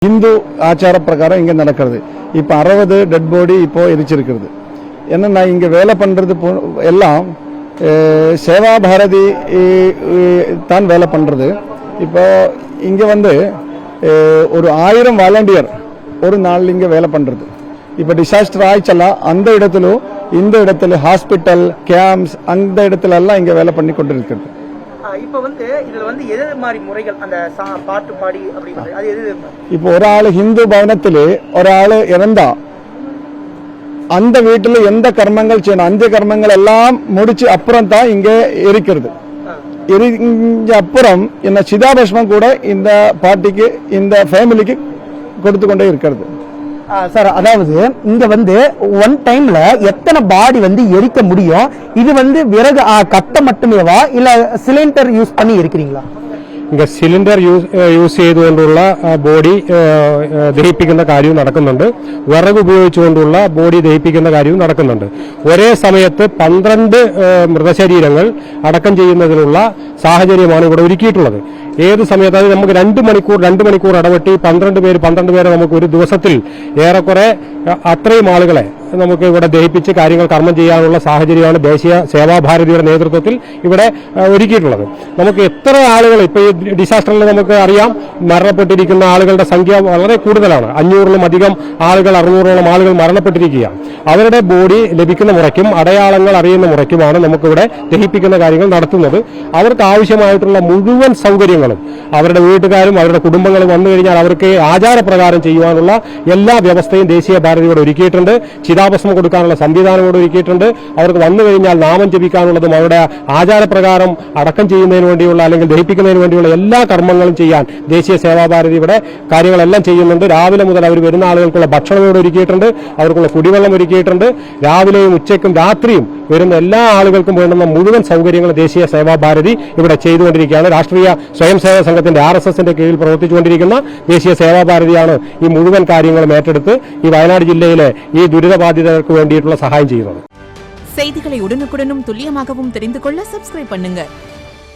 Hindu ஆச்சார பிரகாரம் இங்க நடக்கிறது. இப்போ 60 டெட் பாடி இப்போ எரிச்சிருக்கிறது. என்னன்னா இங்க வேலை பண்றது எல்லாம் சேவா பாரதி தான் வேலை பண்றது. இப்போ இங்க வந்து ஒரு 1000 வாலண்டியர் ஒரு நாள் இங்க வேலை பண்றது. இப்போ டிசாஸ்டர் ஆயிச்சல அந்த இடத்துல இந்த இடத்துல ஹாஸ்பிட்டல் கேம்ப்ஸ் அந்த இடத்துல எல்லாம் இங்க வேலை பண்ணி கொண்டிருக்கிறது. இப்போ வந்து இதுல வந்து எது மாதிரி முறைகள் அந்த பாட்டு பாடி அப்படிங்கிறது அது எது? இப்போ ஒரு ஆள் ஹிந்து பவனத்திலே ஒரு ஆள் இறந்தா அந்த வீட்டுல எந்த கர்மங்கள் செய்யணும் அந்த கர்மங்கள் எல்லாம் முடிச்சு அப்புறம் தான் இங்க எரிக்கிறது. எரிஞ்ச அப்புறம் என்ன சிதாபஸ்மம் கூட இந்த பாட்டிக்கு இந்த ஃபேமிலிக்கு கொடுத்து கொண்டே இருக்கிறது. சார், அதாவது இங்க வந்து ஒன் டைம்ல எத்தனை பாடி வந்து எரிக்க முடியும்? இது வந்து விறகு கட்ட மட்டுமேவா இல்ல சிலிண்டர் யூஸ் பண்ணி எரிக்கிறீங்களா? ഇങ്ങ സിലിണ്ടർ യൂസ് ചെയ്തുകൊണ്ടുള്ള ബോഡി ദഹിപ്പിക്കുന്ന കാര്യവും നടക്കുന്നുണ്ട്. വിറക് ഉപയോഗിച്ചുകൊണ്ടുള്ള ബോഡി ദഹിപ്പിക്കുന്ന കാര്യവും നടക്കുന്നുണ്ട്. ഒരേ സമയത്ത് 12 മൃതശരീരങ്ങൾ അടക്കം ചെയ്യുന്നതിനുള്ള സാഹചര്യമാണ് ഇവിടെ ഒരുക്കിയിട്ടുള്ളത്. ഏത് സമയത്ത് അത് നമുക്ക് 2 മണിക്കൂർ ഇടപെട്ടി 12 പേരെ നമുക്ക് ഒരു ദിവസത്തിൽ ഏറെക്കുറെ അത്രയും ആളുകളെ നമുക്ക് ഇവിടെ ദഹിപ്പിച്ച് കാര്യങ്ങൾ കർമ്മം ചെയ്യാനുള്ള സാഹചര്യമാണ് ദേശീയ സേവാഭാരതിയുടെ നേതൃത്വത്തിൽ ഇവിടെ ഒരുക്കിയിട്ടുള്ളത്. നമുക്ക് എത്ര ആളുകൾ ഇപ്പോൾ ഈ ഡിസാസ്റ്ററിൽ നമുക്ക് അറിയാം, മരണപ്പെട്ടിരിക്കുന്ന ആളുകളുടെ സംഖ്യ വളരെ കൂടുതലാണ്. 500-ലും അധികം ആളുകൾ 600-ഓളം ആളുകൾ മരണപ്പെട്ടിരിക്കുകയാണ്. അവരുടെ ബോഡി ലഭിക്കുന്ന മുറയ്ക്കും അടയാളങ്ങൾ അറിയുന്ന മുറയ്ക്കുമാണ് നമുക്കിവിടെ ദഹിപ്പിക്കുന്ന കാര്യങ്ങൾ നടത്തുന്നത്. അവർക്ക് ആവശ്യമായിട്ടുള്ള മുഴുവൻ സൗകര്യങ്ങളും അവരുടെ വീട്ടുകാരും അവരുടെ കുടുംബങ്ങളും വന്നു കഴിഞ്ഞാൽ അവർക്ക് ആചാരപ്രകാരം ചെയ്യുവാനുള്ള എല്ലാ വ്യവസ്ഥയും ദേശീയ ഭാരതിയോട് ഒരുക്കിയിട്ടുണ്ട്. ചിതാഭസ്മം കൊടുക്കാനുള്ള സംവിധാനം കൂടെ ഒരുക്കിയിട്ടുണ്ട്. അവർക്ക് വന്നു കഴിഞ്ഞാൽ നാമം ജപിക്കാനുള്ളതും അവരുടെ ആചാരപ്രകാരം അടക്കം ചെയ്യുന്നതിന് വേണ്ടിയുള്ള അല്ലെങ്കിൽ ദഹിപ്പിക്കുന്നതിന് വേണ്ടിയുള്ള എല്ലാ കർമ്മങ്ങളും ചെയ്യാൻ ദേശീയ സേവാഭാരതി ഇവിടെ കാര്യങ്ങളെല്ലാം ചെയ്യുന്നുണ്ട്. രാവിലെ മുതൽ അവർ വരുന്ന ആളുകൾക്കുള്ള ഭക്ഷണം ഇവിടെ ഒരുക്കിയിട്ടുണ്ട്, അവർക്കുള്ള കുടിവെള്ളം ഒരുക്കിയിട്ടുണ്ട്. രാവിലെയും ഉച്ചയ്ക്കും രാത്രിയും വരുന്ന എല്ലാ ആളുകൾക്കും വേണ്ടുന്ന മുഴുവൻ സൗകര്യങ്ങളും ദേശീയ സേവാഭാരതി ഇവിടെ ചെയ്തുകൊണ്ടിരിക്കുകയാണ്. രാഷ്ട്രീയ സ്വയം സേവക സംഘത്തിന്റെ RSSന്റെ കീഴിൽ പ്രവർത്തിച്ചുകൊണ്ടിരിക്കുന്ന ദേശീയ സേവാഭാരതിയാണ് ഈ മുഴുവൻ കാര്യങ്ങളും ഏറ്റെടുത്ത് ഈ വയനാട് ജില്ലയിലെ ഈ ദുരിതബാധിതർക്ക് വേണ്ടിയിട്ടുള്ള സഹായം ചെയ്യുന്നത്. செய்திகளை உடனுக்குடனும் துல்லியமாகவும் தெரிந்து கொள்ள சப்ஸ்கிரைப் பண்ணுங்க.